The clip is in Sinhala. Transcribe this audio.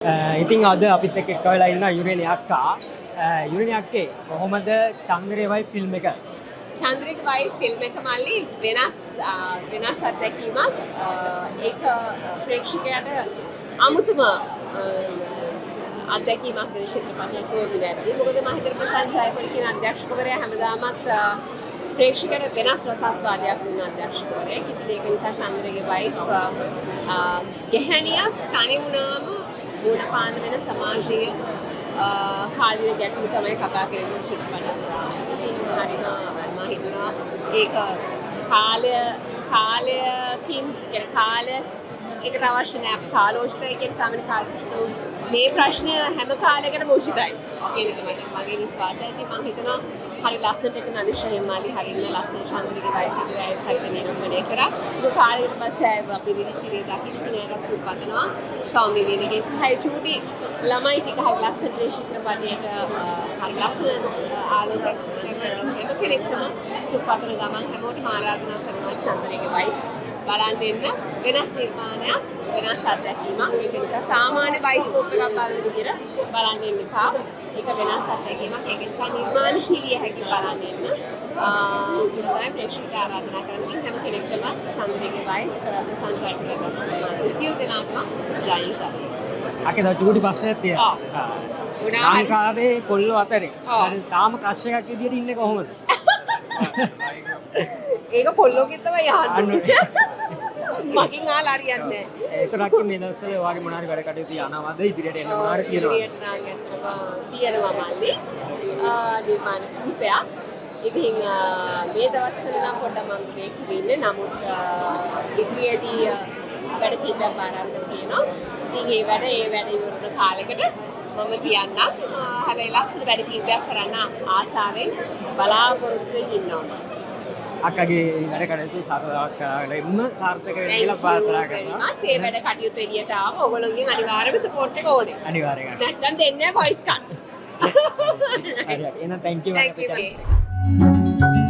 ඉතින් අද අපිත් එක්ක එක්ක වෙලා ඉන්න යුරේනි අක්කා. යුරේනි අක්කේ කොහොමද චන්ද්‍රේ වයි ෆිල්ම් එක? චන්ද්‍රික වයි ෆිල්ම් එක මල්ලි වෙනස් අත්දැකීමක්. ඒක ප්‍රේක්ෂකයාට අමුතුම අත්දැකීමක් දෙන ශිල්පපටයක් වුණේ වැඩි. මොකද මම හිතන ප්‍රසන්න ජයපඩි කියන අධ්‍යක්ෂකවරයා හැමදාමත් ප්‍රේක්ෂකයාට වෙනස් රසාස්වාදයක් දුන්න අධ්‍යක්ෂකවරයෙක්. ඉතින් ඒක නිසා චන්ද්‍රගේ වයිෆ් ගැහණියක් තනි වුණාම මුණ පාන වෙන සමාජීය කාලීන ගැටලු තමයි කතා කරන්නේ ශිල්පපටයක්. ඉතින් හරිම මම හිතනවා ඒක කාලයකින් ඒකට අවශ්‍ය නැහැ අපි කාලෝචිතයි කියන සාමාන්‍ය කාලකෘෂ්ණ මේ ප්‍රශ්නය හැම කාලයකටම උචිතයි කියන එක මගේ විශ්වාසය. ඉතින් මම හිතනවා හරි ලස්සනට එක නදිෂ්යෙන් මාලි හරිම ලස්සන චන්ද්‍රිකේ වයිෆ් එකේ චරිත නිරූපණය කරා. ඒක කාලයකට පස්සේ අපි රිදිතිරේ දකින්න කෙනෙක් සුපතනවා සෞමිලියගේ සහය චූටි ළමයි ටික හරි ලස්සනට චිත්‍රපටයට හරි ලස්සන ආලෝකයක් හැම කෙනෙක්ටම සුපතන ගමන් හැමෝටම ආරාධනා කරනවා චන්ද්‍රිකේ වයිෆ් බලන්න එන්න. වෙනස් නිර්මාණයක් වෙනස් අත්දැකීමක්. ඒක නිසා සාමාන්‍ය බයිස්කෝප් එකක් බලන විදිහට බලන්න එන්න එපා. ඒක වෙනස් අත්දැකීමක්. ඒක නිසා නිර්මාණශීලී හැකි බලන්න එන්න. මුලින්ම ප්‍රේක්ෂක ආරාධනා කරන්නේ හැම කෙනෙක්ටම චන්ද්‍රිකේ වයිෆ් ප්‍රසංජය කරනවා. සියලු දෙනාටම ජයංශා. අකේ තව චූටි ප්‍රශ්නයක් තියෙනවා. ලංකාවේ කොල්ලෝ අතරේ තාම ක්‍රෂ් එකක් විදියට ඉන්නේ කොහොමද? ඒක කොල්ලෝගෙන් තමයි යහන්නේ. මකින් ආලා හරියන්නේ නැහැ. ඒතරක් මේ දවස්වල ඔයාගේ මොනාරි වැඩ කටයුතු යනවාද ඉදිරියට එන්න මොනාරි කියනවා. තියෙනවා මල්ලි. නිර්මාණ කිහිපයක්. ඉතින් මේ දවස්වල නම් පොඩ්ඩක් මම මේකෙ ඉන්නේ. නමුත් ඉදිරියේදී වැඩ කිහිපයක් ආරම්භ කරනවා. ඉතින් ඒ වැඩ ඉවරන කාලෙකට මම කියන්නම්. හැබැයි ලස්සන වැඩ කිහිපයක් කරන්න ආසාවෙන් බලාපොරොත්තු වෙමින් ඉන්නවා. අක්කගේ වැඩ කටයුතු සාර්ථක වෙන්න කියලා ප්‍රාර්ථනා කරනවා. මේ වැඩ කටයුතු එළියට ආව ඔයගොල්ලෝගෙන් අනිවාර්යයෙන්ම සපෝට් එක ඕනේ. අනිවාර්යයෙන්. නැත්නම් දෙන්නේ නැහැ වොයිස් කට්. හරි. එහෙනම් thank you. Thank you.